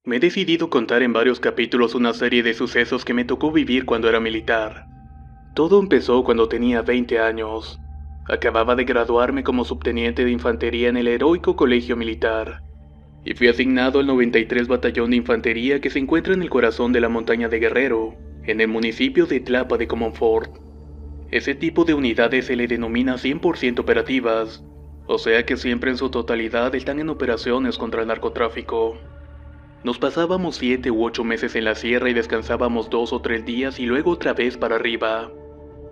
Me he decidido contar en varios capítulos una serie de sucesos que me tocó vivir cuando era militar. Todo empezó cuando tenía 20 años. Acababa de graduarme como subteniente de infantería en el heroico colegio militar, y fui asignado al 93 Batallón de Infantería que se encuentra en el corazón de la montaña de Guerrero, en el municipio de Tlapa de Comonfort. Ese tipo de unidades se le denomina 100% operativas, o sea que siempre en su totalidad están en operaciones contra el narcotráfico. Nos pasábamos 7 u 8 meses en la sierra y descansábamos 2 o 3 días y luego otra vez para arriba.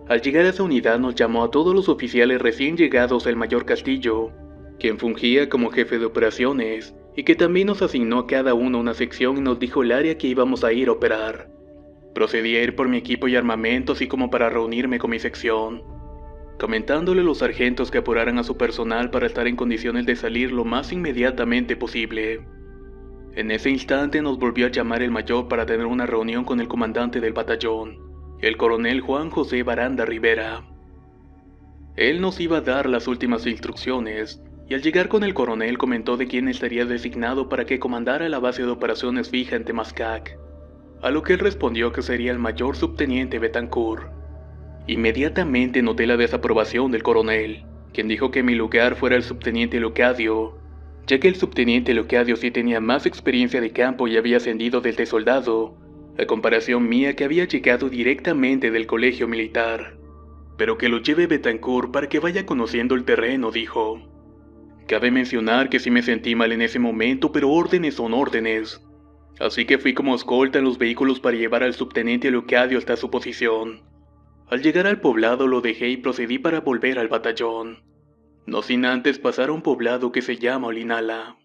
Al llegar a esa unidad nos llamó a todos los oficiales recién llegados el mayor Castillo, quien fungía como jefe de operaciones, y que también nos asignó a cada uno una sección y nos dijo el área que íbamos a ir a operar. Procedí a ir por mi equipo y armamento así como para reunirme con mi sección, comentándole a los sargentos que apuraran a su personal para estar en condiciones de salir lo más inmediatamente posible. En ese instante nos volvió a llamar el mayor para tener una reunión con el comandante del batallón, el coronel Juan José Baranda Rivera. Él nos iba a dar las últimas instrucciones, y al llegar con el coronel comentó de quién estaría designado para que comandara la base de operaciones fija en Temascac, a lo que él respondió que sería el mayor subteniente Betancourt. Inmediatamente noté la desaprobación del coronel, quien dijo que mi lugar fuera el subteniente Leocadio, ya que el subteniente Leocadio sí tenía más experiencia de campo y había ascendido desde soldado, a comparación mía que había llegado directamente del colegio militar. Pero que lo lleve Betancourt para que vaya conociendo el terreno, dijo. Cabe mencionar que sí me sentí mal en ese momento, pero órdenes son órdenes. Así que fui como escolta en los vehículos para llevar al subteniente Leocadio hasta su posición. Al llegar al poblado lo dejé y procedí para volver al batallón. No sin antes pasar a un poblado que se llama Olinala.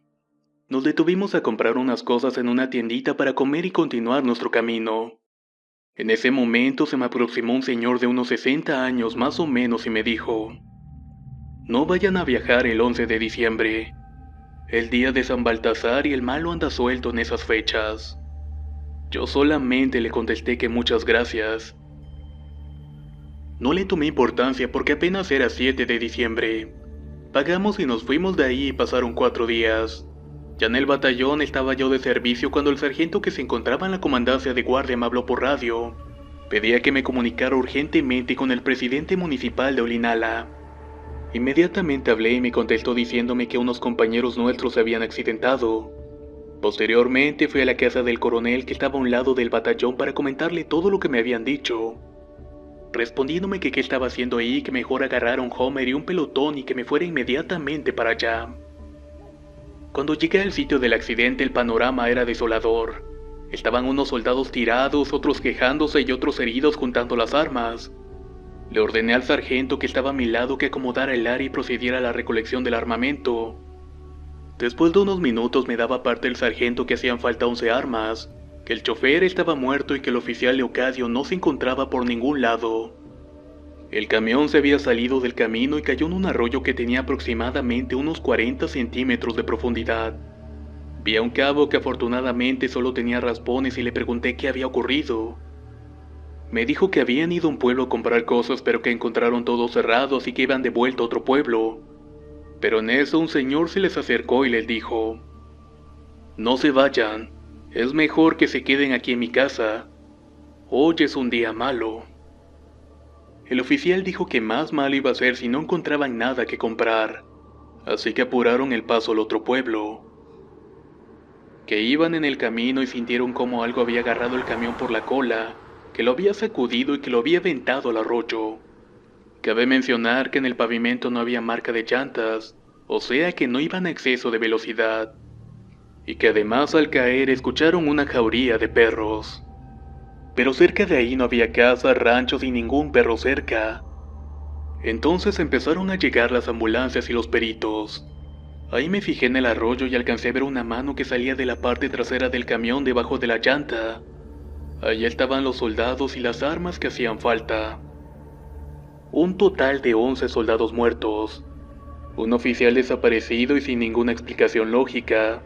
Nos detuvimos a comprar unas cosas en una tiendita para comer y continuar nuestro camino. En ese momento se me aproximó un señor de unos 60 años más o menos y me dijo: no vayan a viajar el 11 de diciembre, el día de San Baltasar, y el malo anda suelto en esas fechas. Yo solamente le contesté que muchas gracias. No le tomé importancia porque apenas era 7 de diciembre. Pagamos y nos fuimos de ahí y pasaron 4 días. Ya en el batallón estaba yo de servicio cuando el sargento que se encontraba en la comandancia de guardia me habló por radio. Pedía que me comunicara urgentemente con el presidente municipal de Olinala. Inmediatamente hablé y me contestó diciéndome que unos compañeros nuestros se habían accidentado. Posteriormente fui a la casa del coronel que estaba a un lado del batallón para comentarle todo lo que me habían dicho, respondiéndome que qué estaba haciendo ahí, que mejor agarrara un Homer y un pelotón y que me fuera inmediatamente para allá. Cuando llegué al sitio del accidente el panorama era desolador. Estaban unos soldados tirados, otros quejándose y otros heridos juntando las armas. Le ordené al sargento que estaba a mi lado que acomodara el área y procediera a la recolección del armamento. Después de unos minutos me daba parte el sargento que hacían falta 11 armas, que el chofer estaba muerto y que el oficial Leocadio no se encontraba por ningún lado. El camión se había salido del camino y cayó en un arroyo que tenía aproximadamente unos 40 centímetros de profundidad. Vi a un cabo que afortunadamente solo tenía raspones y le pregunté qué había ocurrido. Me dijo que habían ido a un pueblo a comprar cosas pero que encontraron todo cerrado, así que iban de vuelta a otro pueblo. Pero en eso un señor se les acercó y les dijo: no se vayan, es mejor que se queden aquí en mi casa. Hoy es un día malo. El oficial dijo que más malo iba a ser si no encontraban nada que comprar, así que apuraron el paso al otro pueblo. Que iban en el camino y sintieron como algo había agarrado el camión por la cola, que lo había sacudido y que lo había aventado al arroyo. Cabe mencionar que en el pavimento no había marca de llantas, o sea que no iban a exceso de velocidad, y que además al caer escucharon una jauría de perros. Pero cerca de ahí no había casas, ranchos y ningún perro cerca. Entonces empezaron a llegar las ambulancias y los peritos. Ahí me fijé en el arroyo y alcancé a ver una mano que salía de la parte trasera del camión debajo de la llanta. Allí estaban los soldados y las armas que hacían falta. Un total de 11 soldados muertos, un oficial desaparecido y sin ninguna explicación lógica.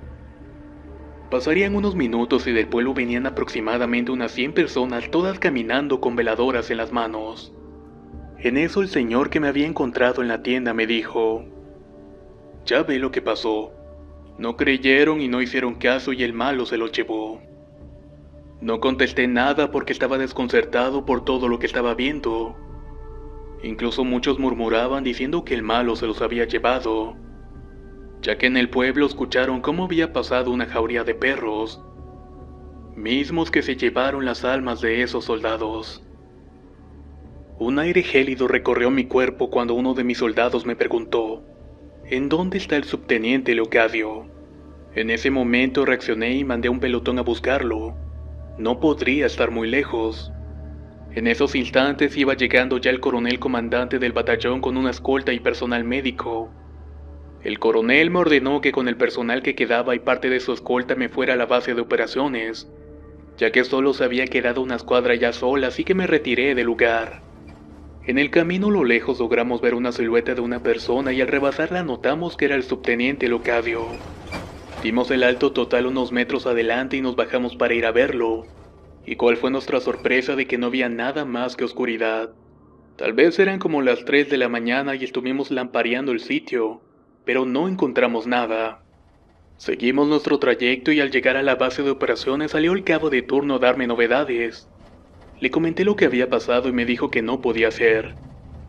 Pasarían unos minutos y del pueblo venían aproximadamente unas 100 personas, todas caminando con veladoras en las manos. En eso el señor que me había encontrado en la tienda me dijo: ya ve lo que pasó. No creyeron y no hicieron caso y el malo se los llevó. No contesté nada porque estaba desconcertado por todo lo que estaba viendo. Incluso muchos murmuraban diciendo que el malo se los había llevado, ya que en el pueblo escucharon cómo había pasado una jauría de perros, mismos que se llevaron las almas de esos soldados. Un aire gélido recorrió mi cuerpo cuando uno de mis soldados me preguntó, ¿en dónde está el subteniente Leocadio? En ese momento reaccioné y mandé un pelotón a buscarlo. No podría estar muy lejos. En esos instantes iba llegando ya el coronel comandante del batallón con una escolta y personal médico. El coronel me ordenó que con el personal que quedaba y parte de su escolta me fuera a la base de operaciones, ya que solo se había quedado una escuadra ya sola, así que me retiré del lugar. En el camino a lo lejos logramos ver una silueta de una persona y al rebasarla notamos que era el subteniente Leocadio. Dimos el alto total unos metros adelante y nos bajamos para ir a verlo. ¿Y cuál fue nuestra sorpresa de que no había nada más que oscuridad? Tal vez eran como las 3 de la mañana y estuvimos lampareando el sitio, pero no encontramos nada. Seguimos nuestro trayecto y al llegar a la base de operaciones salió el cabo de turno a darme novedades. Le comenté lo que había pasado y me dijo que no podía ser,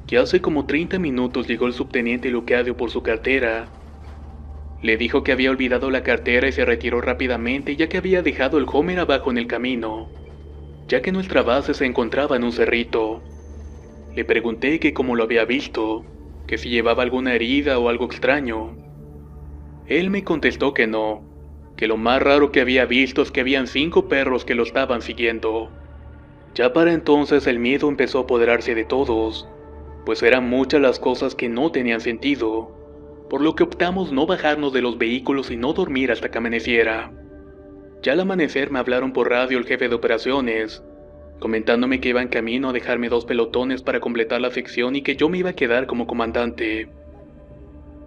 que hace como 30 minutos llegó el subteniente Leocadio por su cartera. Le dijo que había olvidado la cartera y se retiró rápidamente ya que había dejado el Homer abajo en el camino, ya que nuestra base se encontraba en un cerrito. Le pregunté que cómo lo había visto, que si llevaba alguna herida o algo extraño. Él me contestó que no, que lo más raro que había visto es que habían 5 perros que lo estaban siguiendo. Ya para entonces el miedo empezó a apoderarse de todos, pues eran muchas las cosas que no tenían sentido, por lo que optamos no bajarnos de los vehículos y no dormir hasta que amaneciera. Ya al amanecer me hablaron por radio el jefe de operaciones, comentándome que iba en camino a dejarme 2 pelotones para completar la sección y que yo me iba a quedar como comandante.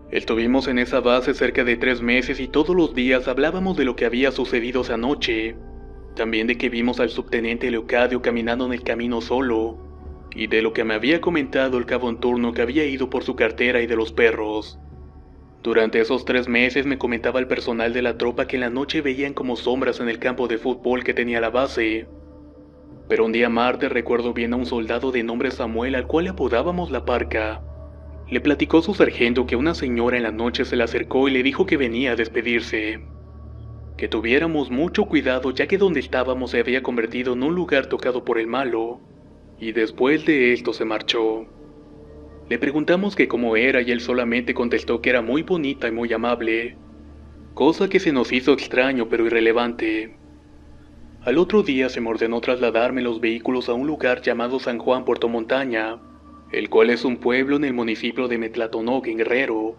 Estuvimos en esa base cerca de 3 meses y todos los días hablábamos de lo que había sucedido esa noche, también de que vimos al subteniente Leocadio caminando en el camino solo, y de lo que me había comentado el cabo en turno que había ido por su cartera y de los perros. Durante esos 3 meses me comentaba el personal de la tropa que en la noche veían como sombras en el campo de fútbol que tenía la base. Pero un día martes recuerdo bien a un soldado de nombre Samuel al cual le apodábamos la Parca. Le platicó su sargento que una señora en la noche se le acercó y le dijo que venía a despedirse. Que tuviéramos mucho cuidado ya que donde estábamos se había convertido en un lugar tocado por el malo, y después de esto se marchó. Le preguntamos que cómo era y él solamente contestó que era muy bonita y muy amable, cosa que se nos hizo extraño pero irrelevante. Al otro día se me ordenó trasladarme los vehículos a un lugar llamado San Juan Puerto Montaña, el cual es un pueblo en el municipio de Metlatonoc, en Guerrero.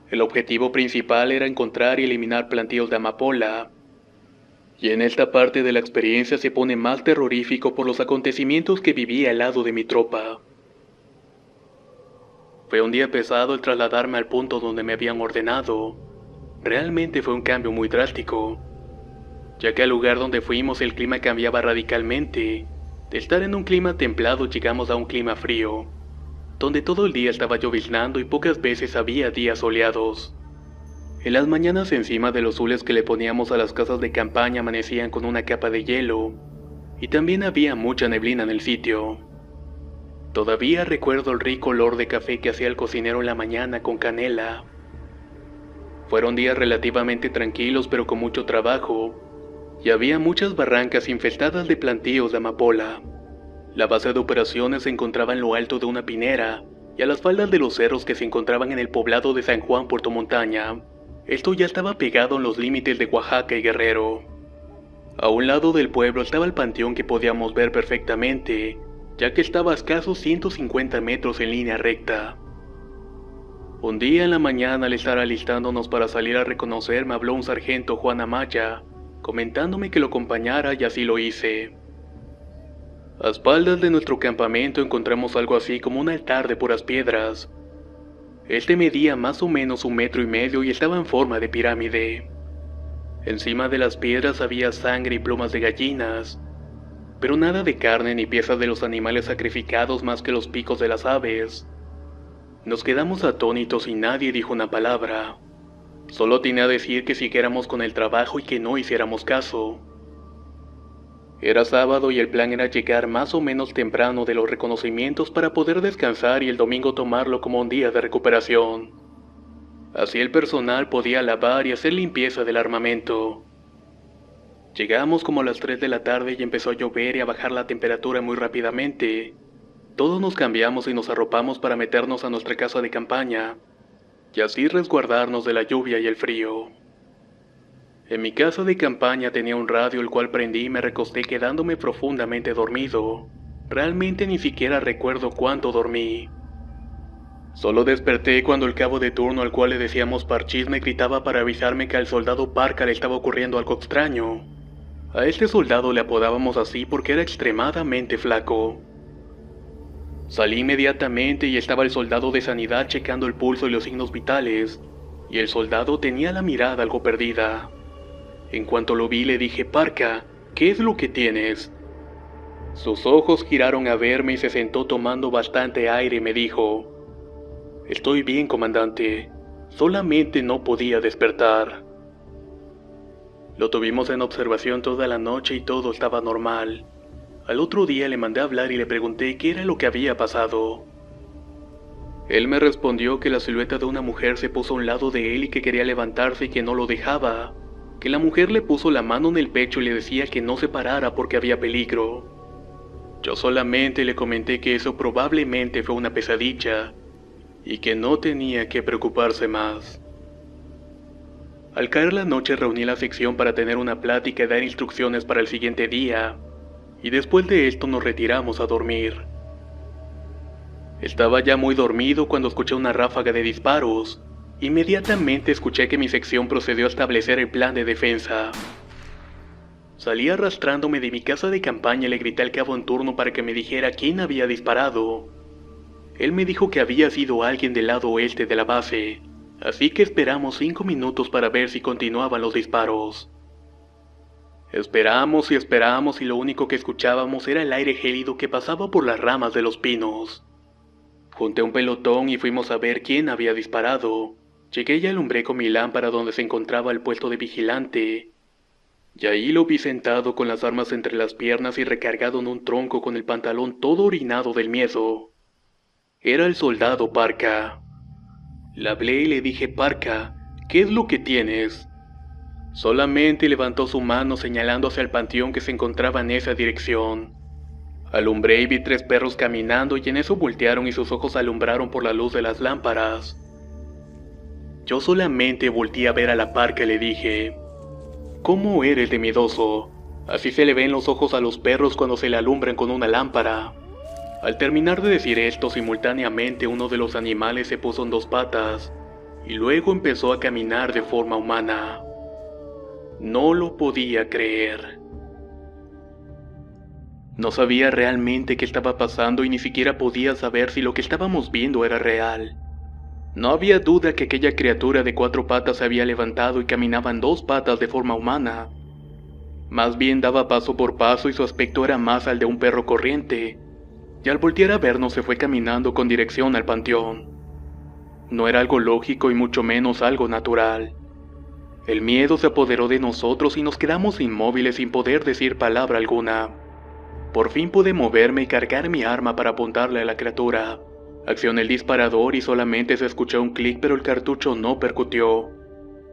El objetivo principal era encontrar y eliminar plantíos de amapola. Y en esta parte de la experiencia se pone más terrorífico por los acontecimientos que viví al lado de mi tropa. Fue un día pesado el trasladarme al punto donde me habían ordenado. Realmente fue un cambio muy drástico, ya que al lugar donde fuimos el clima cambiaba radicalmente. De estar en un clima templado llegamos a un clima frío, donde todo el día estaba lloviznando y pocas veces había días soleados. En las mañanas encima de los zules que le poníamos a las casas de campaña amanecían con una capa de hielo, y también había mucha neblina en el sitio. Todavía recuerdo el rico olor de café que hacía el cocinero en la mañana con canela. Fueron días relativamente tranquilos pero con mucho trabajo, y había muchas barrancas infestadas de plantíos de amapola. La base de operaciones se encontraba en lo alto de una pinera, y a las faldas de los cerros que se encontraban en el poblado de San Juan Puerto Montaña. Esto ya estaba pegado en los límites de Oaxaca y Guerrero. A un lado del pueblo estaba el panteón que podíamos ver perfectamente, ya que estaba a escasos 150 metros en línea recta. Un día en la mañana al estar alistándonos para salir a reconocer me habló un sargento Juan Amaya, comentándome que lo acompañara y así lo hice. A espaldas de nuestro campamento encontramos algo así como un altar de puras piedras. Este medía más o menos 1,5 metros y estaba en forma de pirámide. Encima de las piedras había sangre y plumas de gallinas, pero nada de carne ni piezas de los animales sacrificados más que los picos de las aves. Nos quedamos atónitos y nadie dijo una palabra. Solo tenía a decir que siguiéramos con el trabajo y que no hiciéramos caso. Era sábado y el plan era llegar más o menos temprano de los reconocimientos para poder descansar y el domingo tomarlo como un día de recuperación. Así el personal podía lavar y hacer limpieza del armamento. Llegamos como a las 3 de la tarde y empezó a llover y a bajar la temperatura muy rápidamente. Todos nos cambiamos y nos arropamos para meternos a nuestra casa de campaña, y así resguardarnos de la lluvia y el frío. En mi casa de campaña tenía un radio el cual prendí y me recosté quedándome profundamente dormido. Realmente ni siquiera recuerdo cuánto dormí. Solo desperté cuando el cabo de turno al cual le decíamos Parchís me gritaba para avisarme que al soldado Parca le estaba ocurriendo algo extraño. A este soldado le apodábamos así porque era extremadamente flaco. Salí inmediatamente y estaba el soldado de sanidad checando el pulso y los signos vitales, y el soldado tenía la mirada algo perdida. En cuanto lo vi le dije, Parca, ¿qué es lo que tienes? Sus ojos giraron a verme y se sentó tomando bastante aire y me dijo, estoy bien, comandante, solamente no podía despertar. Lo tuvimos en observación toda la noche y todo estaba normal. Al otro día le mandé a hablar y le pregunté qué era lo que había pasado. Él me respondió que la silueta de una mujer se puso a un lado de él y que quería levantarse y que no lo dejaba, que la mujer le puso la mano en el pecho y le decía que no se parara porque había peligro. Yo solamente le comenté que eso probablemente fue una pesadilla y que no tenía que preocuparse más. Al caer la noche reuní la sección para tener una plática y dar instrucciones para el siguiente día, y después de esto nos retiramos a dormir. Estaba ya muy dormido cuando escuché una ráfaga de disparos. Inmediatamente escuché que mi sección procedió a establecer el plan de defensa. Salí arrastrándome de mi casa de campaña y le grité al cabo en turno para que me dijera quién había disparado. Él me dijo que había sido alguien del lado oeste de la base, así que esperamos 5 minutos para ver si continuaban los disparos. Esperamos y lo único que escuchábamos era el aire gélido que pasaba por las ramas de los pinos. Junté un pelotón y fuimos a ver quién había disparado. Llegué y alumbré con mi lámpara donde se encontraba el puesto de vigilante. Y ahí lo vi sentado con las armas entre las piernas y recargado en un tronco con el pantalón todo orinado del miedo. Era el soldado Parca. Le hablé y le dije, Parca, ¿qué es lo que tienes? Solamente levantó su mano señalando hacia el panteón que se encontraba en esa dirección. Alumbré y vi 3 perros caminando y en eso voltearon y sus ojos alumbraron por la luz de las lámparas. Yo solamente volteé a ver a la Parca y le dije, ¿cómo eres de miedoso? Así se le ven los ojos a los perros cuando se le alumbran con una lámpara. Al terminar de decir esto, simultáneamente uno de los animales se puso en 2 patas y luego empezó a caminar de forma humana. No lo podía creer. No sabía realmente qué estaba pasando y ni siquiera podía saber si lo que estábamos viendo era real. No había duda que aquella criatura de 4 patas se había levantado y caminaba en 2 patas de forma humana. Más bien daba paso por paso y su aspecto era más al de un perro corriente, y al voltear a vernos se fue caminando con dirección al panteón. No era algo lógico y mucho menos algo natural. El miedo se apoderó de nosotros y nos quedamos inmóviles sin poder decir palabra alguna. Por fin pude moverme y cargar mi arma para apuntarle a la criatura. Accioné el disparador y solamente se escuchó un clic, pero el cartucho no percutió.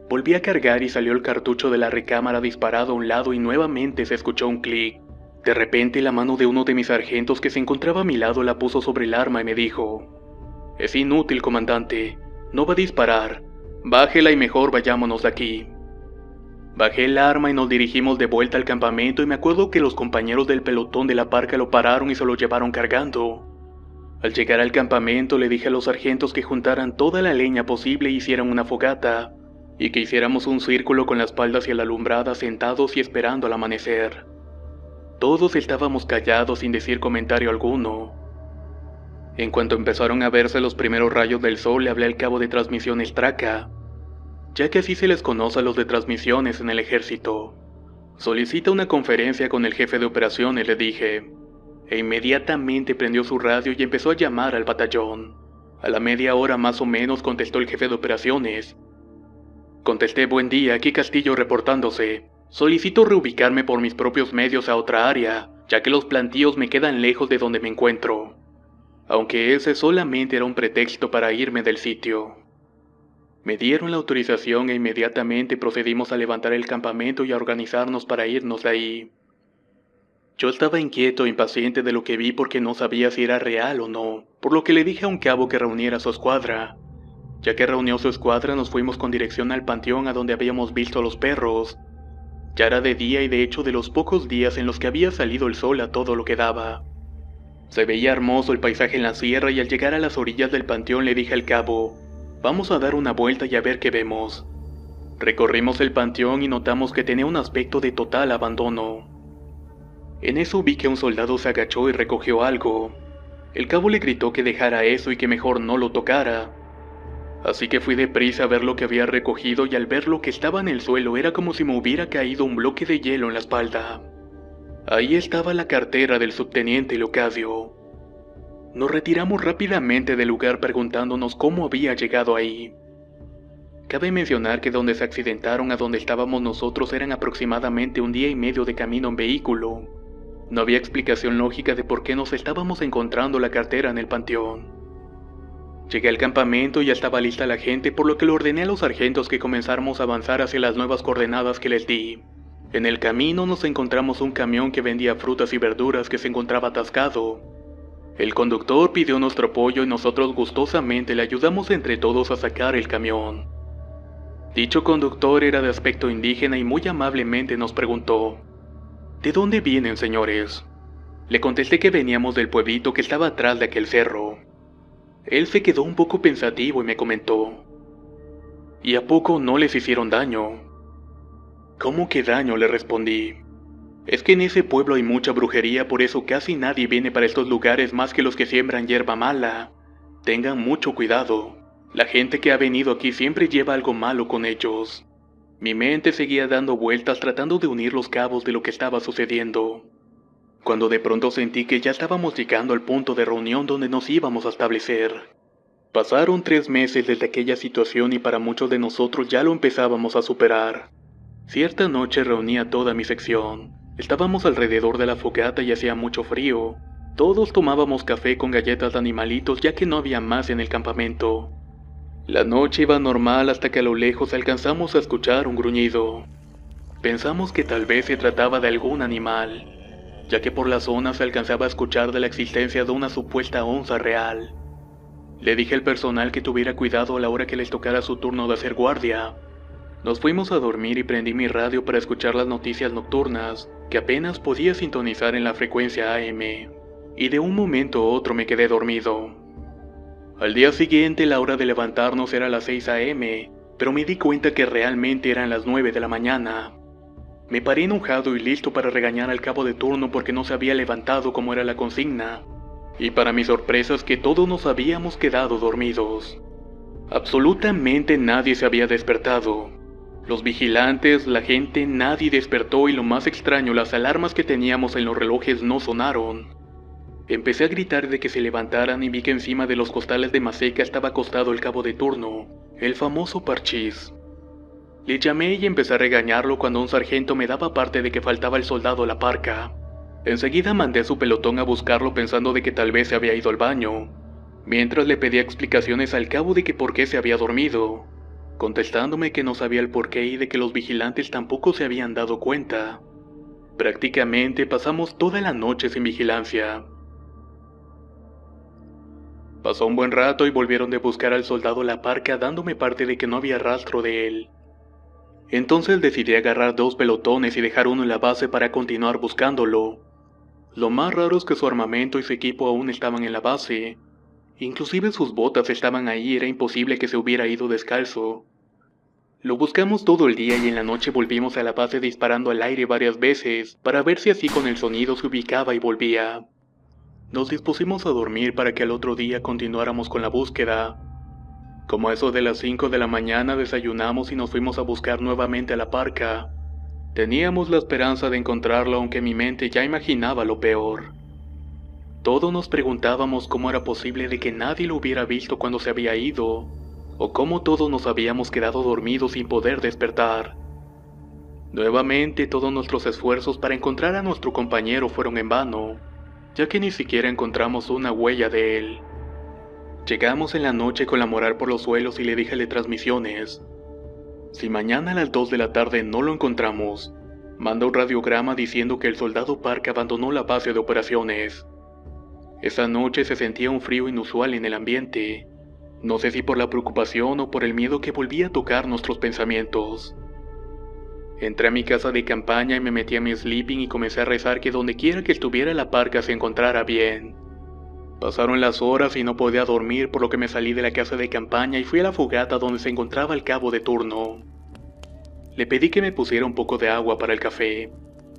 Volví a cargar y salió el cartucho de la recámara disparado a un lado y nuevamente se escuchó un clic. De repente la mano de uno de mis sargentos que se encontraba a mi lado la puso sobre el arma y me dijo, es inútil, comandante, no va a disparar. Bájela y mejor vayámonos de aquí. Bajé el arma y nos dirigimos de vuelta al campamento y me acuerdo que los compañeros del pelotón de la Parca lo pararon y se lo llevaron cargando. Al llegar al campamento le dije a los sargentos que juntaran toda la leña posible e hicieran una fogata, y que hiciéramos un círculo con la espalda hacia la alumbrada sentados y esperando al amanecer. Todos estábamos callados sin decir comentario alguno. En cuanto empezaron a verse los primeros rayos del sol, le hablé al cabo de transmisiones Traca, ya que así se les conoce a los de transmisiones en el ejército. Solicita una conferencia con el jefe de operaciones, le dije, e inmediatamente prendió su radio y empezó a llamar al batallón. A la media hora más o menos contestó el jefe de operaciones. Contesté: buen día, aquí Castillo reportándose. Solicito reubicarme por mis propios medios a otra área, ya que los plantíos me quedan lejos de donde me encuentro. Aunque ese solamente era un pretexto para irme del sitio. Me dieron la autorización e inmediatamente procedimos a levantar el campamento y a organizarnos para irnos de ahí. Yo estaba inquieto e impaciente de lo que vi porque no sabía si era real o no, por lo que le dije a un cabo que reuniera su escuadra. Ya que reunió su escuadra, nos fuimos con dirección al panteón a donde habíamos visto a los perros. Ya era de día y de hecho de los pocos días en los que había salido el sol a todo lo que daba. Se veía hermoso el paisaje en la sierra y al llegar a las orillas del panteón le dije al cabo: vamos a dar una vuelta y a ver qué vemos. Recorrimos el panteón y notamos que tenía un aspecto de total abandono. En eso vi que un soldado se agachó y recogió algo. El cabo le gritó que dejara eso y que mejor no lo tocara. Así que fui deprisa a ver lo que había recogido y al ver lo que estaba en el suelo era como si me hubiera caído un bloque de hielo en la espalda. Ahí estaba la cartera del subteniente Leocadio. Nos retiramos rápidamente del lugar preguntándonos cómo había llegado ahí. Cabe mencionar que donde se accidentaron a donde estábamos nosotros eran aproximadamente 1 día y medio de camino en vehículo. No había explicación lógica de por qué nos estábamos encontrando la cartera en el panteón. Llegué al campamento y ya estaba lista la gente, por lo que le ordené a los sargentos que comenzáramos a avanzar hacia las nuevas coordenadas que les di. En el camino nos encontramos un camión que vendía frutas y verduras que se encontraba atascado. El conductor pidió nuestro apoyo y nosotros gustosamente le ayudamos entre todos a sacar el camión. Dicho conductor era de aspecto indígena y muy amablemente nos preguntó: ¿de dónde vienen, señores? Le contesté que veníamos del pueblito que estaba atrás de aquel cerro. Él se quedó un poco pensativo y me comentó: ¿y a poco no les hicieron daño? ¿Cómo que daño?, le respondí. Es que en ese pueblo hay mucha brujería, por eso casi nadie viene para estos lugares más que los que siembran hierba mala. Tengan mucho cuidado. La gente que ha venido aquí siempre lleva algo malo con ellos. Mi mente seguía dando vueltas tratando de unir los cabos de lo que estaba sucediendo, cuando de pronto sentí que ya estábamos llegando al punto de reunión donde nos íbamos a establecer. Pasaron 3 meses desde aquella situación y para muchos de nosotros ya lo empezábamos a superar. Cierta noche reuní a toda mi sección. Estábamos alrededor de la fogata y hacía mucho frío. Todos tomábamos café con galletas de animalitos ya que no había más en el campamento. La noche iba normal hasta que a lo lejos alcanzamos a escuchar un gruñido. Pensamos que tal vez se trataba de algún animal, ya que por la zona se alcanzaba a escuchar de la existencia de una supuesta onza real. Le dije al personal que tuviera cuidado a la hora que les tocara su turno de hacer guardia. Nos fuimos a dormir y prendí mi radio para escuchar las noticias nocturnas, que apenas podía sintonizar en la frecuencia AM, y de un momento a otro me quedé dormido. Al día siguiente la hora de levantarnos era las 6 AM, pero me di cuenta que realmente eran las 9 de la mañana. Me paré enojado y listo para regañar al cabo de turno porque no se había levantado como era la consigna, y para mi sorpresa es que todos nos habíamos quedado dormidos. Absolutamente nadie se había despertado. Los vigilantes, la gente, nadie despertó y lo más extraño, las alarmas que teníamos en los relojes no sonaron. Empecé a gritar de que se levantaran y vi que encima de los costales de maseca estaba acostado el cabo de turno, el famoso Parchís. Le llamé y empecé a regañarlo cuando un sargento me daba parte de que faltaba el soldado La Parca. Enseguida mandé a su pelotón a buscarlo pensando de que tal vez se había ido al baño, mientras le pedía explicaciones al cabo de que por qué se había dormido, contestándome que no sabía el porqué y de que los vigilantes tampoco se habían dado cuenta. Prácticamente pasamos toda la noche sin vigilancia. Pasó un buen rato y volvieron de buscar al soldado La Parca dándome parte de que no había rastro de él. Entonces decidí agarrar 2 pelotones y dejar uno en la base para continuar buscándolo. Lo más raro es que su armamento y su equipo aún estaban en la base. Inclusive sus botas estaban ahí, era imposible que se hubiera ido descalzo. Lo buscamos todo el día y en la noche volvimos a la base disparando al aire varias veces para ver si así con el sonido se ubicaba y volvía. Nos dispusimos a dormir para que al otro día continuáramos con la búsqueda. Como a eso de las 5 de la mañana desayunamos y nos fuimos a buscar nuevamente a La Parca. Teníamos la esperanza de encontrarlo aunque mi mente ya imaginaba lo peor. Todos nos preguntábamos cómo era posible de que nadie lo hubiera visto cuando se había ido. o cómo todos nos habíamos quedado dormidos sin poder despertar. Nuevamente todos nuestros esfuerzos para encontrar a nuestro compañero fueron en vano, ya que ni siquiera encontramos una huella de él. Llegamos en la noche con la moral por los suelos y le dije a Transmisiones: si mañana a las 2 de la tarde no lo encontramos, manda un radiograma diciendo que el soldado Park abandonó la base de operaciones. Esa noche se sentía un frío inusual en el ambiente. No sé si por la preocupación o por el miedo que volvía a tocar nuestros pensamientos. Entré a mi casa de campaña y me metí a mi sleeping y comencé a rezar que donde quiera que estuviera la parca se encontrara bien. Pasaron las horas y no podía dormir, por lo que me salí de la casa de campaña y fui a la fogata donde se encontraba el cabo de turno. Le pedí que me pusiera un poco de agua para el café.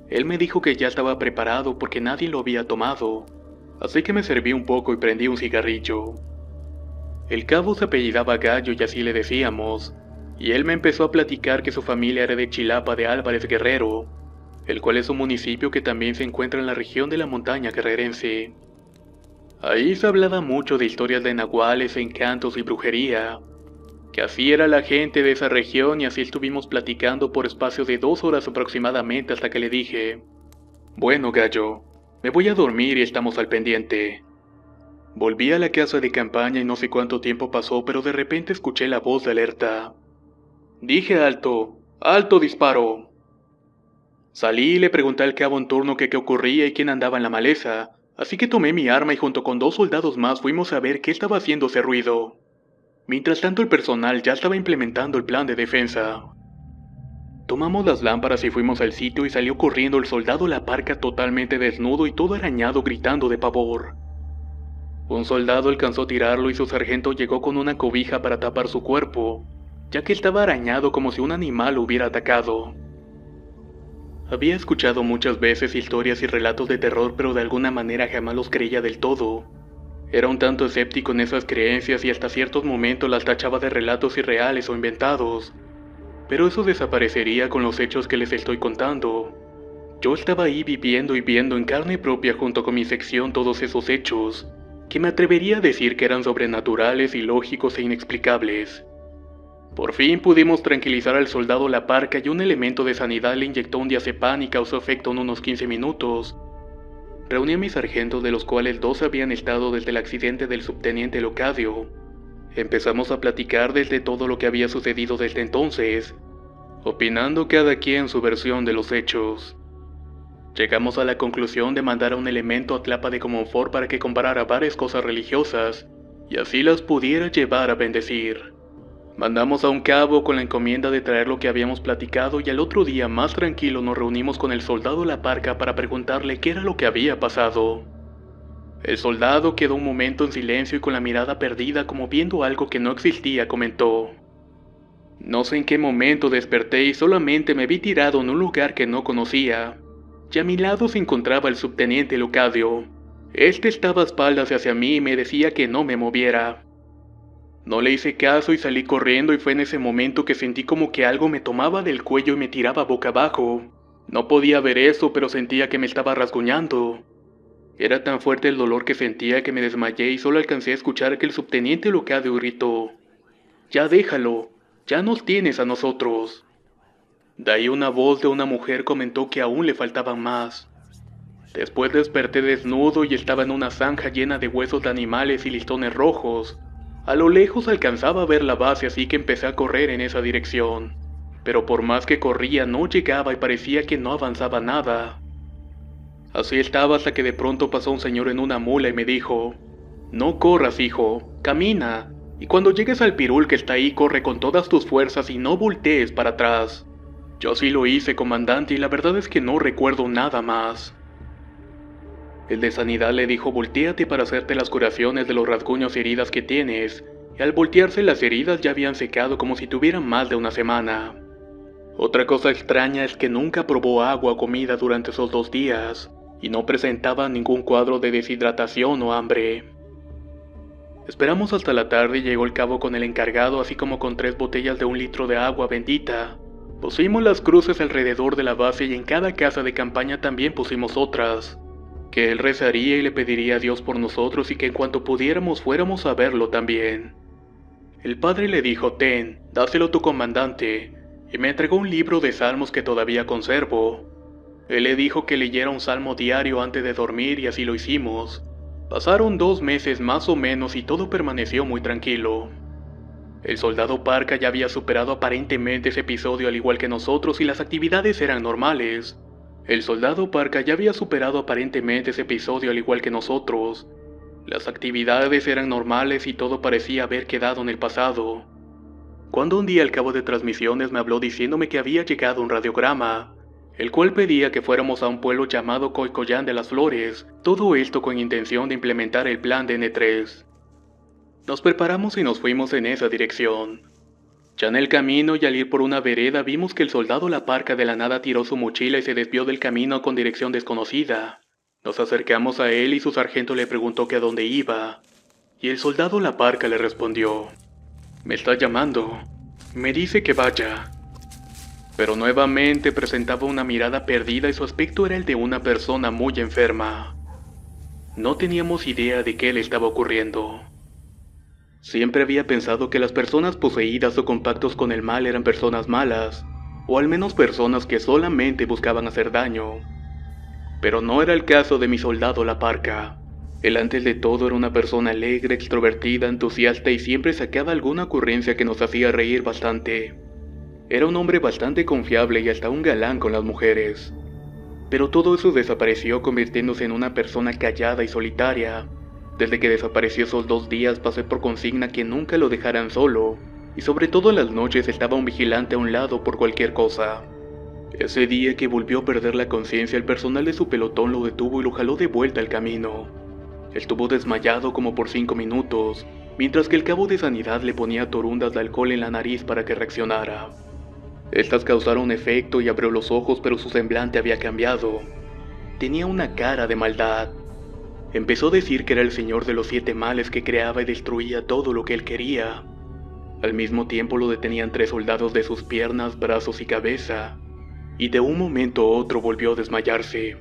Él me dijo que ya estaba preparado porque nadie lo había tomado, así que me serví un poco y prendí un cigarrillo. El cabo se apellidaba Gallo y así le decíamos, y él me empezó a platicar que su familia era de Chilapa de Álvarez Guerrero, el cual es un municipio que también se encuentra en la región de la montaña guerrerense. Ahí se hablaba mucho de historias de nahuales, encantos y brujería, que así era la gente de esa región, y así estuvimos platicando por espacio de 2 horas aproximadamente hasta que le dije: bueno, Gallo, me voy a dormir y estamos al pendiente. Volví a la casa de campaña y no sé cuánto tiempo pasó, pero de repente escuché la voz de alerta. Dije: alto, alto disparo. Salí y le pregunté al cabo en turno que qué ocurría y quién andaba en la maleza, así que tomé mi arma y junto con 2 soldados más fuimos a ver qué estaba haciendo ese ruido. Mientras tanto el personal ya estaba implementando el plan de defensa. Tomamos las lámparas y fuimos al sitio y salió corriendo el soldado La Parca totalmente desnudo y todo arañado gritando de pavor. Un soldado alcanzó a tirarlo y su sargento llegó con una cobija para tapar su cuerpo, ya que estaba arañado como si un animal lo hubiera atacado. Había escuchado muchas veces historias y relatos de terror, pero de alguna manera jamás los creía del todo. Era un tanto escéptico en esas creencias y hasta ciertos momentos las tachaba de relatos irreales o inventados. Pero eso desaparecería con los hechos que les estoy contando. Yo estaba ahí viviendo y viendo en carne propia junto con mi sección todos esos hechos, que me atrevería a decir que eran sobrenaturales, ilógicos e inexplicables. Por fin pudimos tranquilizar al soldado La Parca y un elemento de sanidad le inyectó un diazepam y causó efecto en unos 15 minutos. Reuní a mis sargentos, de los cuales 2 habían estado desde el accidente del subteniente Locadio. Empezamos a platicar desde todo lo que había sucedido desde entonces, opinando cada quien su versión de los hechos. Llegamos a la conclusión de mandar a un elemento a Tlapa de Comonfort para que comparara varias cosas religiosas, y así las pudiera llevar a bendecir. Mandamos a un cabo con la encomienda de traer lo que habíamos platicado, y al otro día más tranquilo nos reunimos con el soldado La Parca para preguntarle qué era lo que había pasado. El soldado quedó un momento en silencio y con la mirada perdida como viendo algo que no existía comentó: no sé en qué momento desperté y solamente me vi tirado en un lugar que no conocía, y a mi lado se encontraba el subteniente Locadio. Este estaba a espaldas hacia mí y me decía que no me moviera. No le hice caso y salí corriendo, y fue en ese momento que sentí como que algo me tomaba del cuello y me tiraba boca abajo. No podía ver eso, pero sentía que me estaba rasguñando. Era tan fuerte el dolor que sentía que me desmayé y solo alcancé a escuchar que el subteniente Locadio gritó: ya déjalo, ya nos tienes a nosotros. De ahí una voz de una mujer comentó que aún le faltaban más. Después desperté desnudo y estaba en una zanja llena de huesos de animales y listones rojos. A lo lejos alcanzaba a ver la base, así que empecé a correr en esa dirección. Pero por más que corría no llegaba y parecía que no avanzaba nada. Así estaba hasta que de pronto pasó un señor en una mula y me dijo: no corras, hijo, camina, y cuando llegues al pirul que está ahí corre con todas tus fuerzas y no voltees para atrás. Yo sí lo hice, comandante, y la verdad es que no recuerdo nada más. El de sanidad le dijo: voltéate para hacerte las curaciones de los rasguños y heridas que tienes, y al voltearse las heridas ya habían secado como si tuvieran más de una semana. Otra cosa extraña es que nunca probó agua o comida durante esos 2 días, y no presentaba ningún cuadro de deshidratación o hambre. Esperamos hasta la tarde y llegó el cabo con el encargado, así como con 3 botellas de 1 litro de agua bendita. Pusimos las cruces alrededor de la base y en cada casa de campaña también pusimos otras. Que él rezaría y le pediría a Dios por nosotros y que en cuanto pudiéramos fuéramos a verlo también. El padre le dijo: «Ten, dáselo a tu comandante», y me entregó un libro de salmos que todavía conservo. Él le dijo que leyera un salmo diario antes de dormir y así lo hicimos. Pasaron 2 meses más o menos y todo permaneció muy tranquilo. El soldado Parka ya había superado aparentemente ese episodio al igual que nosotros y las actividades eran normales. El soldado Parka ya había superado aparentemente ese episodio al igual que nosotros. Las actividades eran normales y todo parecía haber quedado en el pasado. Cuando un día al cabo de transmisiones me habló diciéndome que había llegado un radiograma, el cual pedía que fuéramos a un pueblo llamado Coicoyán de las Flores, todo esto con intención de implementar el plan de N3. Nos preparamos y nos fuimos en esa dirección. Ya en el camino y al ir por una vereda vimos que el soldado La Parka de la nada tiró su mochila y se desvió del camino con dirección desconocida. Nos acercamos a él y su sargento le preguntó que a dónde iba, y el soldado La Parka le respondió: «Me está llamando, me dice que vaya». Pero nuevamente presentaba una mirada perdida y su aspecto era el de una persona muy enferma. No teníamos idea de qué le estaba ocurriendo. Siempre había pensado que las personas poseídas o con pactos con el mal eran personas malas, o al menos personas que solamente buscaban hacer daño. Pero no era el caso de mi soldado La Parka. Él antes de todo era una persona alegre, extrovertida, entusiasta y siempre sacaba alguna ocurrencia que nos hacía reír bastante. Era un hombre bastante confiable y hasta un galán con las mujeres. Pero todo eso desapareció convirtiéndose en una persona callada y solitaria. Desde que desapareció esos 2 días pasé por consigna que nunca lo dejaran solo, y sobre todo en las noches estaba un vigilante a un lado por cualquier cosa. Ese día que volvió a perder la conciencia, el personal de su pelotón lo detuvo y lo jaló de vuelta al camino. Estuvo desmayado como por 5 minutos, mientras que el cabo de sanidad le ponía torundas de alcohol en la nariz para que reaccionara. Estas causaron efecto y abrió los ojos, pero su semblante había cambiado. Tenía una cara de maldad. Empezó a decir que era el señor de los 7 males que creaba y destruía todo lo que él quería. Al mismo tiempo lo detenían 3 soldados de sus piernas, brazos y cabeza, y de un momento a otro volvió a desmayarse.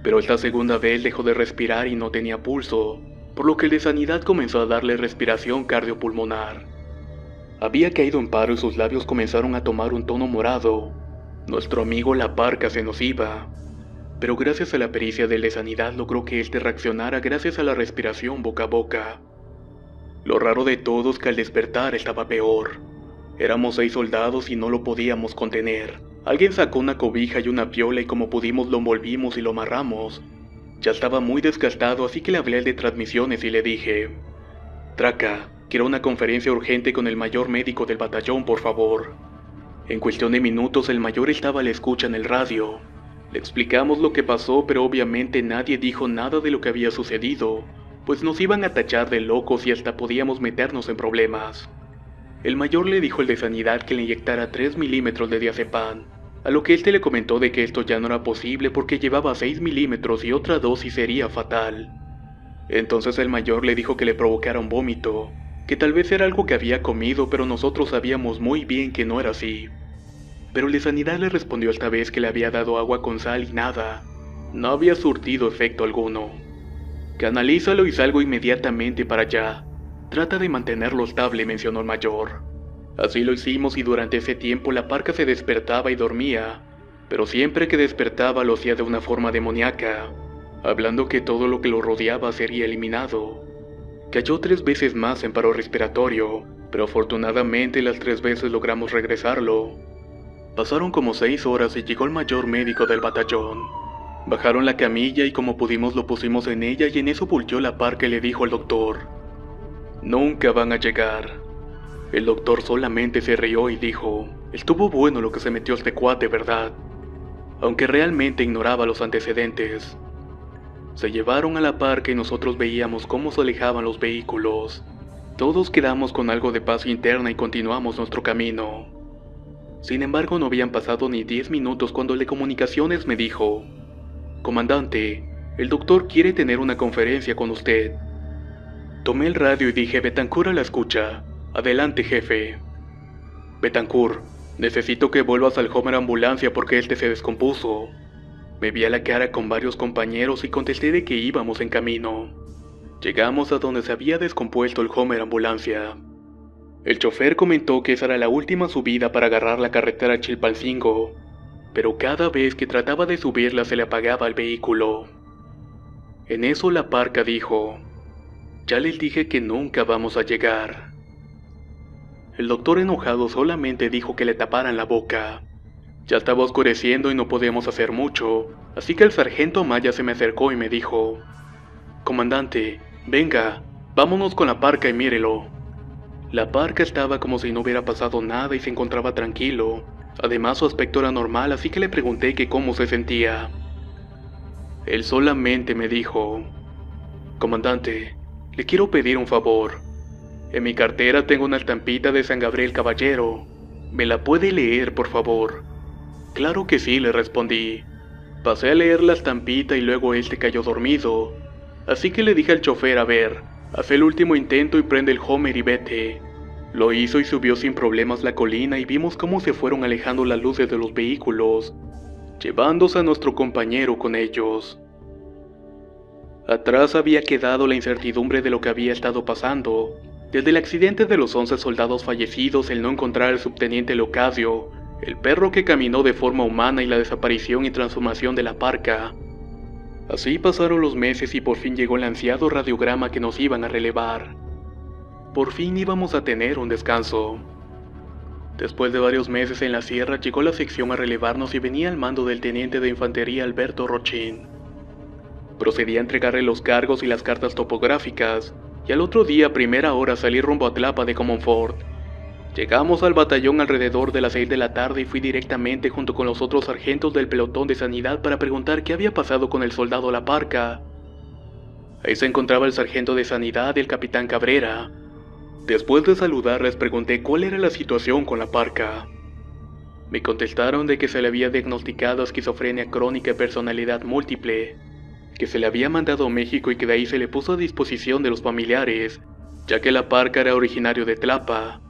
Pero esta segunda vez dejó de respirar y no tenía pulso, por lo que el de sanidad comenzó a darle respiración cardiopulmonar. Había caído en paro y sus labios comenzaron a tomar un tono morado. Nuestro amigo La Parka se nos iba, pero gracias a la pericia del de sanidad logró que éste reaccionara gracias a la respiración boca a boca. Lo raro de todo es que al despertar estaba peor. Éramos 6 soldados y no lo podíamos contener. Alguien sacó una cobija y una piola y como pudimos lo envolvimos y lo amarramos. Ya estaba muy desgastado, así que le hablé al de transmisiones y le dije: «Traca, quiero una conferencia urgente con el mayor médico del batallón, por favor». En cuestión de minutos el mayor estaba a la escucha en el radio. Le explicamos lo que pasó, pero obviamente nadie dijo nada de lo que había sucedido, pues nos iban a tachar de locos y hasta podíamos meternos en problemas. El mayor le dijo al de sanidad que le inyectara 3 milímetros de diazepam, a lo que éste le comentó de que esto ya no era posible porque llevaba 6 milímetros y otra dosis sería fatal. Entonces el mayor le dijo que le provocara un vómito, que tal vez era algo que había comido, pero nosotros sabíamos muy bien que no era así. Pero el de sanidad le respondió esta vez que le había dado agua con sal y nada, no había surtido efecto alguno. «Canalízalo y salgo inmediatamente para allá. Trata de mantenerlo estable», mencionó el mayor. Así lo hicimos y durante ese tiempo La Parka se despertaba y dormía, pero siempre que despertaba lo hacía de una forma demoníaca, hablando que todo lo que lo rodeaba sería eliminado. Cayó 3 veces más en paro respiratorio, pero afortunadamente las 3 veces logramos regresarlo. Pasaron como 6 horas y llegó el mayor médico del batallón. Bajaron la camilla y como pudimos lo pusimos en ella y en eso volteó La Parka y le dijo al doctor: «Nunca van a llegar». El doctor solamente se rió y dijo: «Estuvo bueno lo que se metió este cuate, ¿verdad?», aunque realmente ignoraba los antecedentes. Se llevaron a La Parka y nosotros veíamos cómo se alejaban los vehículos. Todos quedamos con algo de paz interna y continuamos nuestro camino. Sin embargo, no habían pasado ni 10 minutos cuando el de comunicaciones me dijo: «Comandante, el doctor quiere tener una conferencia con usted». Tomé el radio y dije: «Betancourt a la escucha. Adelante, jefe». «Betancourt, necesito que vuelvas al Homer Ambulancia porque este se descompuso». Me vi a la cara con varios compañeros y contesté de que íbamos en camino. Llegamos a donde se había descompuesto el Homer Ambulancia. El chofer comentó que esa era la última subida para agarrar la carretera Chilpancingo, pero cada vez que trataba de subirla se le apagaba el vehículo. En eso la parca dijo: ya les dije que nunca vamos a llegar. El doctor enojado solamente dijo que le taparan la boca. Ya estaba oscureciendo y no podíamos hacer mucho, así que el sargento Maya se me acercó y me dijo: comandante, venga, vámonos con la parca y mírelo. La parca estaba como si no hubiera pasado nada y se encontraba tranquilo. Además su aspecto era normal, así que le pregunté que cómo se sentía. Él solamente me dijo: comandante, le quiero pedir un favor. En mi cartera tengo una estampita de San Gabriel Caballero. ¿Me la puede leer, por favor? Claro que sí, le respondí. Pasé a leer la estampita y luego cayó dormido. Así que le dije al chofer: a ver, haz el último intento y prende el Homer y vete. Lo hizo y subió sin problemas la colina y vimos cómo se fueron alejando las luces de los vehículos, llevándose a nuestro compañero con ellos. Atrás había quedado la incertidumbre de lo que había estado pasando, desde el accidente de los 11 soldados fallecidos, el no encontrar al subteniente Leocadio, el perro que caminó de forma humana y la desaparición y transformación de la parca. Así pasaron los meses y por fin llegó el ansiado radiograma que nos iban a relevar. Por fin íbamos a tener un descanso. Después de varios meses en la sierra llegó la sección a relevarnos y venía al mando del teniente de infantería Alberto Rochín. Procedí a entregarle los cargos y las cartas topográficas, y al otro día a primera hora salí rumbo a Tlapa de Comonfort. Llegamos al batallón alrededor de las 6 de la tarde y fui directamente junto con los otros sargentos del pelotón de sanidad para preguntar qué había pasado con el soldado La Parca. Ahí se encontraba el sargento de sanidad y el capitán Cabrera. Después de saludarles pregunté cuál era la situación con La Parca. Me contestaron de que se le había diagnosticado esquizofrenia crónica y personalidad múltiple, que se le había mandado a México y que de ahí se le puso a disposición de los familiares, ya que La Parca era originario de Tlapa.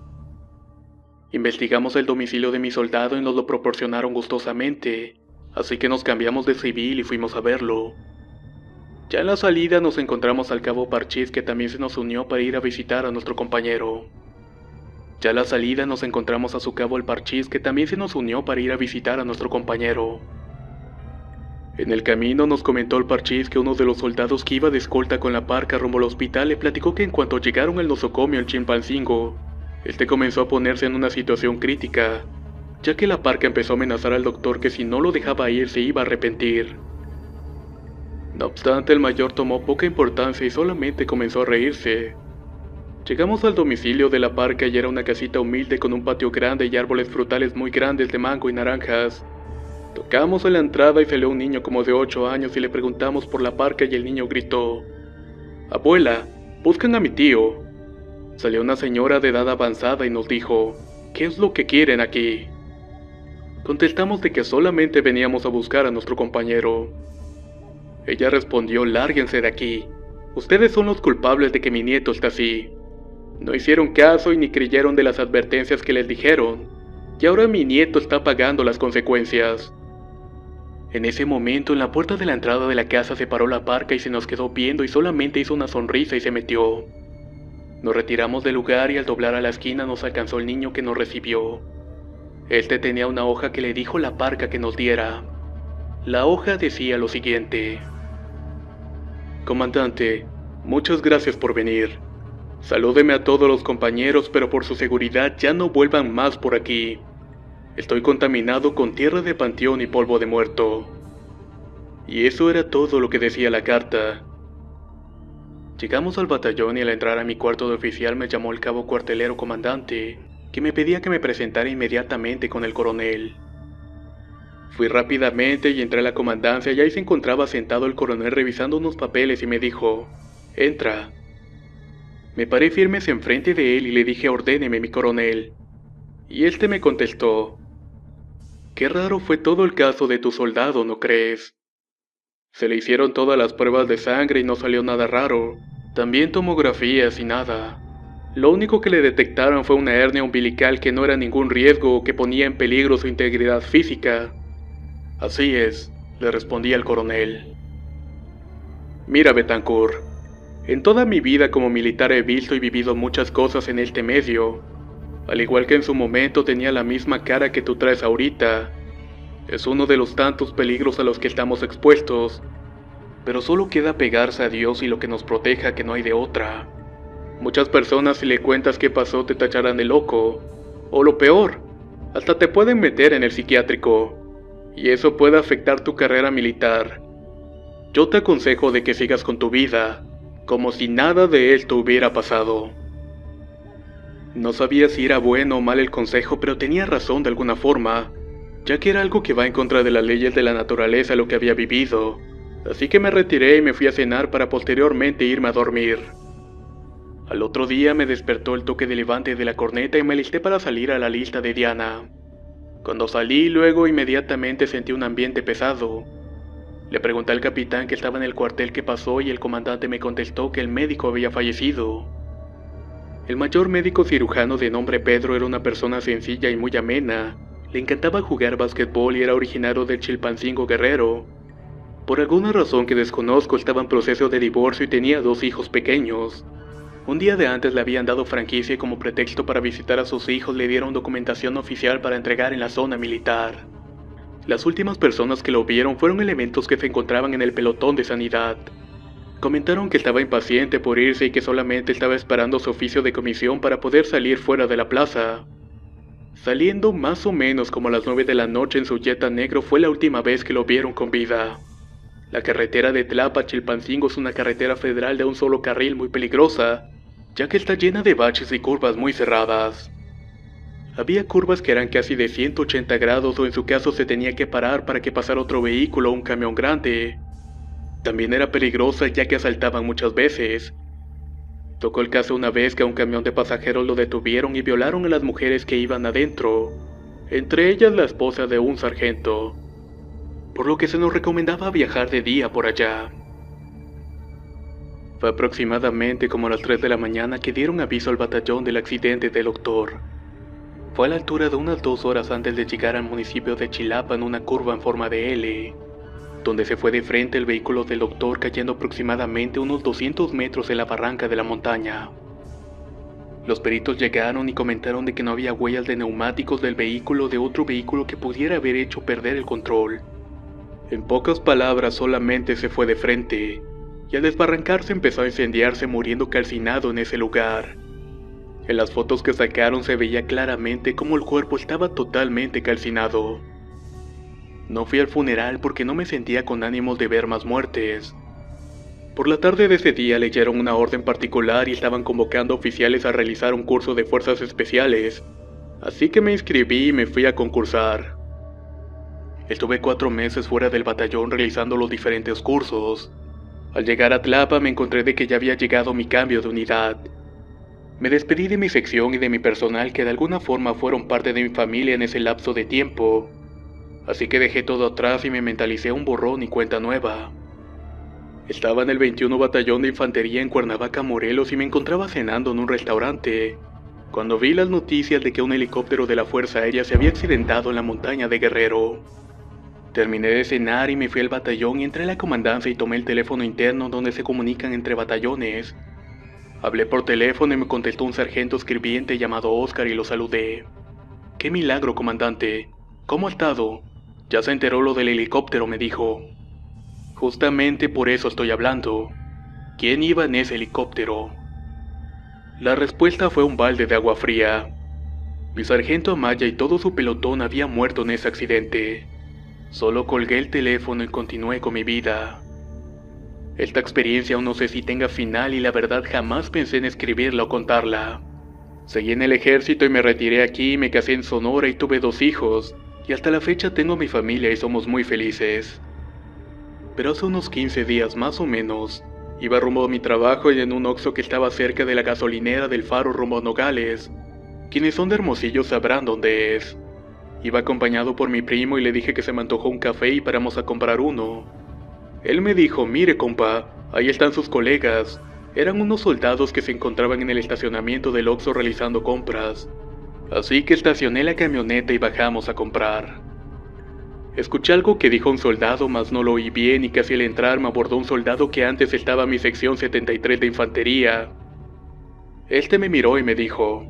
Investigamos el domicilio de mi soldado y nos lo proporcionaron gustosamente, así que nos cambiamos de civil y fuimos a verlo. Ya en la salida nos encontramos al cabo Parchís, que también se nos unió para ir a visitar a nuestro compañero. Ya a la salida nos encontramos a su cabo el Parchís, que también se nos unió para ir a visitar a nuestro compañero. En el camino nos comentó el Parchís que uno de los soldados que iba de escolta con La Parca rumbo al hospital le platicó que en cuanto llegaron al nosocomio el Chilpancingo, comenzó a ponerse en una situación crítica, ya que La Parca empezó a amenazar al doctor que si no lo dejaba ir se iba a arrepentir. No obstante, el mayor tomó poca importancia y solamente comenzó a reírse. Llegamos al domicilio de La Parca y era una casita humilde con un patio grande y árboles frutales muy grandes de mango y naranjas. Tocamos a la entrada y salió un niño como de 8 años y le preguntamos por La Parca y el niño gritó: «Abuela, buscan a mi tío». Salió una señora de edad avanzada y nos dijo: «¿Qué es lo que quieren aquí?». Contestamos de que solamente veníamos a buscar a nuestro compañero. Ella respondió: «Lárguense de aquí. Ustedes son los culpables de que mi nieto está así. No hicieron caso y ni creyeron de las advertencias que les dijeron, y ahora mi nieto está pagando las consecuencias». En ese momento, en la puerta de la entrada de la casa se paró La Parca y se nos quedó viendo y solamente hizo una sonrisa y se metió. Nos retiramos del lugar y al doblar a la esquina nos alcanzó el niño que nos recibió. Tenía una hoja que le dijo La Parca que nos diera. La hoja decía lo siguiente: «Comandante, muchas gracias por venir. Salúdeme a todos los compañeros, pero por su seguridad ya no vuelvan más por aquí. Estoy contaminado con tierra de panteón y polvo de muerto». Y eso era todo lo que decía la carta. Llegamos al batallón y al entrar a mi cuarto de oficial me llamó el cabo cuartelero comandante, que me pedía que me presentara inmediatamente con el coronel. Fui rápidamente y entré a la comandancia y ahí se encontraba sentado el coronel revisando unos papeles y me dijo: «Entra». Me paré firmes enfrente de él y le dije: «Ordéneme, mi coronel». Y me contestó: «Qué raro fue todo el caso de tu soldado, ¿no crees? Se le hicieron todas las pruebas de sangre y no salió nada raro, también tomografías y nada. Lo único que le detectaron fue una hernia umbilical que no era ningún riesgo o que ponía en peligro su integridad física». «Así es», le respondí al coronel. «Mira, Betancourt, en toda mi vida como militar he visto y vivido muchas cosas en este medio, Al igual que en su momento tenía la misma cara que tú traes ahorita. Es uno de los tantos peligros a los que estamos expuestos, pero solo queda pegarse a Dios y lo que nos proteja, que no hay de otra. Muchas personas, si le cuentas qué pasó, te tacharán de loco, o lo peor, hasta te pueden meter en el psiquiátrico, y eso puede afectar tu carrera militar. Yo te aconsejo de que sigas con tu vida, como si nada de esto hubiera pasado. No sabía si era bueno o mal el consejo, pero tenía razón de alguna forma, ya que era algo que va en contra de las leyes de la naturaleza lo que había vivido. Así que me retiré y me fui a cenar para posteriormente irme a dormir. Al otro día me despertó el toque de levante de la corneta y me alisté para salir a la lista de Diana. Cuando salí, luego inmediatamente sentí un ambiente pesado. Le pregunté al capitán que estaba en el cuartel qué pasó y el comandante me contestó que el médico había fallecido. El mayor médico cirujano de nombre Pedro era una persona sencilla y muy amena. Le encantaba jugar básquetbol y era originario del Chilpancingo Guerrero. Por alguna razón que desconozco estaba en proceso de divorcio y tenía 2 hijos pequeños. Un día de antes le habían dado franquicia y como pretexto para visitar a sus hijos le dieron documentación oficial para entregar en la zona militar. Las últimas personas que lo vieron fueron elementos que se encontraban en el pelotón de sanidad. Comentaron que estaba impaciente por irse y que solamente estaba esperando su oficio de comisión para poder salir fuera de la plaza. Saliendo más o menos como a las 9 de la noche en su Jetta negro fue la última vez que lo vieron con vida. La carretera de Tlapa a Chilpancingo es una carretera federal de un solo carril muy peligrosa, ya que está llena de baches y curvas muy cerradas. Había curvas que eran casi de 180 grados o en su caso se tenía que parar para que pasara otro vehículo o un camión grande. También era peligrosa ya que asaltaban muchas veces. Tocó el caso una vez que a un camión de pasajeros lo detuvieron y violaron a las mujeres que iban adentro, entre ellas la esposa de un sargento, por lo que se nos recomendaba viajar de día por allá. Fue aproximadamente como a las 3 de la mañana que dieron aviso al batallón del accidente del doctor. Fue a la altura de unas 2 horas antes de llegar al municipio de Chilapa en una curva en forma de L, donde se fue de frente el vehículo del doctor cayendo aproximadamente unos 200 metros en la barranca de la montaña. Los peritos llegaron y comentaron de que no había huellas de neumáticos del vehículo de otro vehículo que pudiera haber hecho perder el control. En pocas palabras, solamente se fue de frente, y al desbarrancarse empezó a incendiarse muriendo calcinado en ese lugar. En las fotos que sacaron se veía claramente cómo el cuerpo estaba totalmente calcinado. No fui al funeral porque no me sentía con ánimos de ver más muertes. Por la tarde de ese día leyeron una orden particular y estaban convocando oficiales a realizar un curso de fuerzas especiales, así que me inscribí y me fui a concursar. Estuve 4 meses fuera del batallón realizando los diferentes cursos. Al llegar a Tlapa me encontré de que ya había llegado mi cambio de unidad. Me despedí de mi sección y de mi personal que de alguna forma fueron parte de mi familia en ese lapso de tiempo. Así que dejé todo atrás y me mentalicé un borrón y cuenta nueva. Estaba en el 21 Batallón de Infantería en Cuernavaca, Morelos y me encontraba cenando en un restaurante, cuando vi las noticias de que un helicóptero de la Fuerza Aérea se había accidentado en la montaña de Guerrero. Terminé de cenar y me fui al batallón y entré a la comandancia y tomé el teléfono interno donde se comunican entre batallones. Hablé por teléfono y me contestó un sargento escribiente llamado Oscar y lo saludé. «¡Qué milagro, comandante! ¿Cómo ha estado?» «Ya se enteró lo del helicóptero», me dijo. «Justamente por eso estoy hablando. ¿Quién iba en ese helicóptero?» La respuesta fue un balde de agua fría. Mi sargento Amaya y todo su pelotón habían muerto en ese accidente. Solo colgué el teléfono y continué con mi vida. Esta experiencia aún no sé si tenga final y la verdad jamás pensé en escribirla o contarla. Seguí en el ejército y me retiré aquí, me casé en Sonora y tuve 2 hijos, y hasta la fecha tengo a mi familia y somos muy felices. Pero hace unos 15 días más o menos, iba rumbo a mi trabajo y en un Oxxo que estaba cerca de la gasolinera del Faro rumbo a Nogales. Quienes son de Hermosillo sabrán dónde es. Iba acompañado por mi primo y le dije que se me antojó un café y paramos a comprar uno. Él me dijo, mire compa, ahí están sus colegas. Eran unos soldados que se encontraban en el estacionamiento del Oxxo realizando compras. Así que estacioné la camioneta y bajamos a comprar. Escuché algo que dijo un soldado, mas no lo oí bien y casi al entrar me abordó un soldado que antes estaba en mi sección 73 de infantería. Este me miró y me dijo,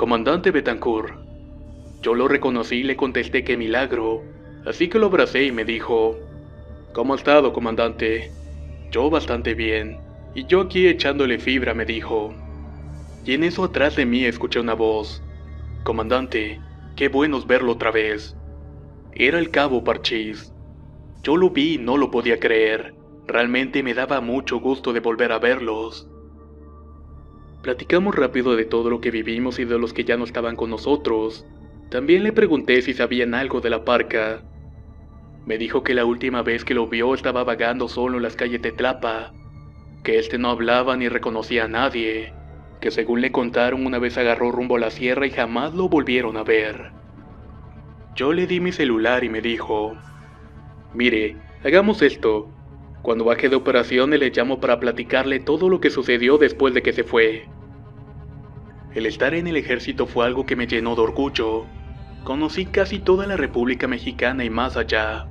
Comandante Betancourt. Yo lo reconocí y le contesté que milagro, así que lo abracé y me dijo: ¿Cómo ha estado, comandante? Yo bastante bien, y yo aquí echándole fibra, me dijo. Y en eso atrás de mí escuché una voz: Comandante, qué bueno es verlo otra vez. Era el cabo Parchís. Yo lo vi y no lo podía creer. Realmente me daba mucho gusto de volver a verlos. Platicamos rápido de todo lo que vivimos y de los que ya no estaban con nosotros. También le pregunté si sabían algo de la parca. Me dijo que la última vez que lo vio estaba vagando solo en las calles de Tlapa, que no hablaba ni reconocía a nadie, que según le contaron una vez agarró rumbo a la sierra y jamás lo volvieron a ver. Yo le di mi celular y me dijo: Mire, hagamos esto. Cuando baje de operaciones le llamo para platicarle todo lo que sucedió después de que se fue. El estar en el ejército fue algo que me llenó de orgullo. Conocí casi toda la República Mexicana y más allá.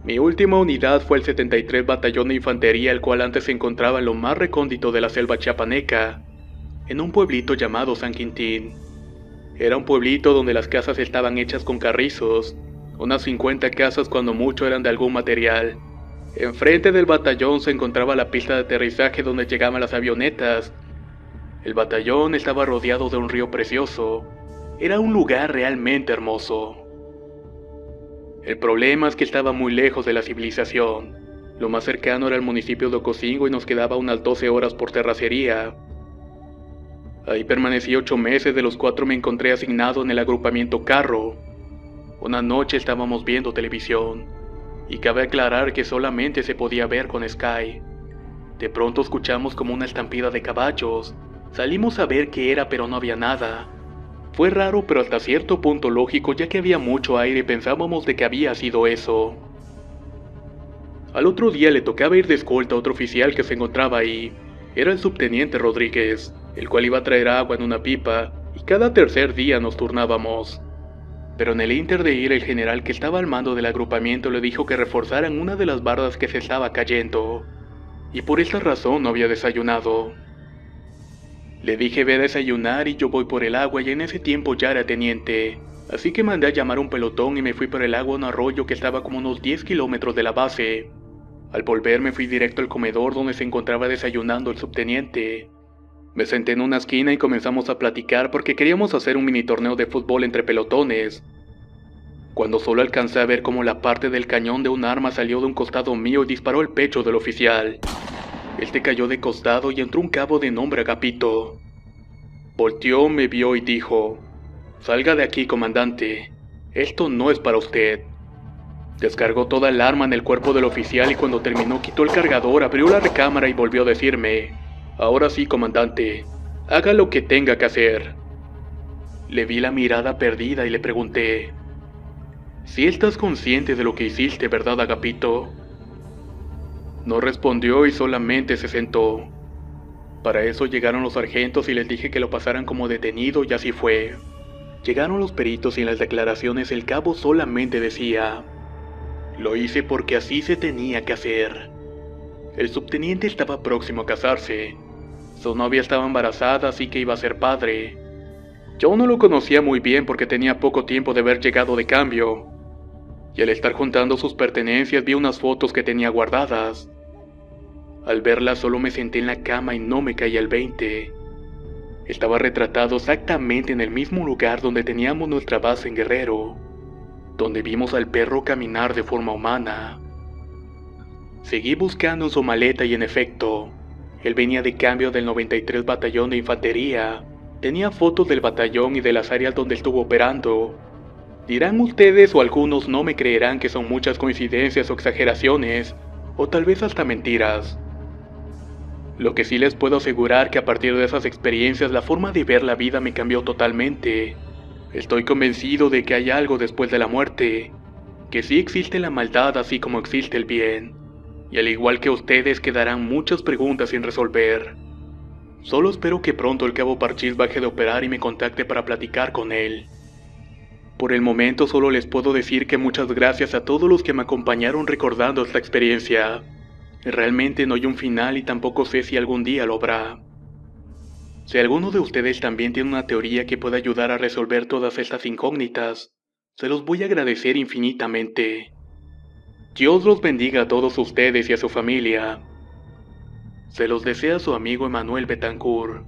Mi última unidad fue el 73 Batallón de Infantería, el cual antes se encontraba en lo más recóndito de la selva chiapaneca, en un pueblito llamado San Quintín. Era un pueblito donde las casas estaban hechas con carrizos, unas 50 casas cuando mucho eran de algún material. Enfrente del batallón se encontraba la pista de aterrizaje donde llegaban las avionetas. El batallón estaba rodeado de un río precioso. Era un lugar realmente hermoso. El problema es que estaba muy lejos de la civilización. Lo más cercano era el municipio de Ocosingo y nos quedaba unas 12 horas por terracería. Ahí permanecí 8 meses, de los 4 me encontré asignado en el agrupamiento Carro. Una noche estábamos viendo televisión, y cabe aclarar que solamente se podía ver con Sky. De pronto escuchamos como una estampida de caballos. Salimos a ver qué era, pero no había nada. Fue raro, pero hasta cierto punto lógico, ya que había mucho aire y pensábamos de que había sido eso. Al otro día le tocaba ir de escolta a otro oficial que se encontraba ahí. Era el subteniente Rodríguez, el cual iba a traer agua en una pipa, y cada tercer día nos turnábamos. Pero en el ínter de ir, el general que estaba al mando del agrupamiento le dijo que reforzaran una de las bardas que se estaba cayendo, y por esta razón no había desayunado. Le dije: ve a desayunar y yo voy por el agua, y en ese tiempo ya era teniente, así que mandé a llamar un pelotón y me fui por el agua a un arroyo que estaba como unos 10 kilómetros de la base. Al volver me fui directo al comedor donde se encontraba desayunando el subteniente. Me senté en una esquina y comenzamos a platicar porque queríamos hacer un mini torneo de fútbol entre pelotones, cuando solo alcancé a ver cómo la parte del cañón de un arma salió de un costado mío y disparó el pecho del oficial. Cayó de costado y entró un cabo de nombre Agapito. Volteó, me vio y dijo: salga de aquí, comandante, esto no es para usted. Descargó toda el arma en el cuerpo del oficial y cuando terminó quitó el cargador, abrió la recámara y volvió a decirme: ahora sí, comandante, haga lo que tenga que hacer. Le vi la mirada perdida y le pregunté: ¿sí estás consciente de lo que hiciste, verdad, Agapito? No respondió y solamente se sentó. Para eso llegaron los sargentos y les dije que lo pasaran como detenido, y así fue. Llegaron los peritos y en las declaraciones el cabo solamente decía: lo hice porque así se tenía que hacer. El subteniente estaba próximo a casarse. Su novia estaba embarazada, así que iba a ser padre. Yo no lo conocía muy bien porque tenía poco tiempo de haber llegado de cambio, y al estar juntando sus pertenencias vi unas fotos que tenía guardadas. Al verlas solo me senté en la cama y no me caía el 20. Estaba retratado exactamente en el mismo lugar donde teníamos nuestra base en Guerrero, donde vimos al perro caminar de forma humana. Seguí buscando en su maleta y en efecto, él venía de cambio del 93 Batallón de Infantería. Tenía fotos del batallón y de las áreas donde estuvo operando. Dirán ustedes o algunos no me creerán que son muchas coincidencias o exageraciones, o tal vez hasta mentiras. Lo que sí les puedo asegurar que a partir de esas experiencias la forma de ver la vida me cambió totalmente. Estoy convencido de que hay algo después de la muerte, que sí existe la maldad así como existe el bien, y al igual que ustedes quedarán muchas preguntas sin resolver. Solo espero que pronto el cabo Parchís baje de operar y me contacte para platicar con él. Por el momento solo les puedo decir que muchas gracias a todos los que me acompañaron recordando esta experiencia. Realmente no hay un final y tampoco sé si algún día lo habrá. Si alguno de ustedes también tiene una teoría que pueda ayudar a resolver todas estas incógnitas, se los voy a agradecer infinitamente. Dios los bendiga a todos ustedes y a su familia. Se los desea su amigo Emanuel Betancourt.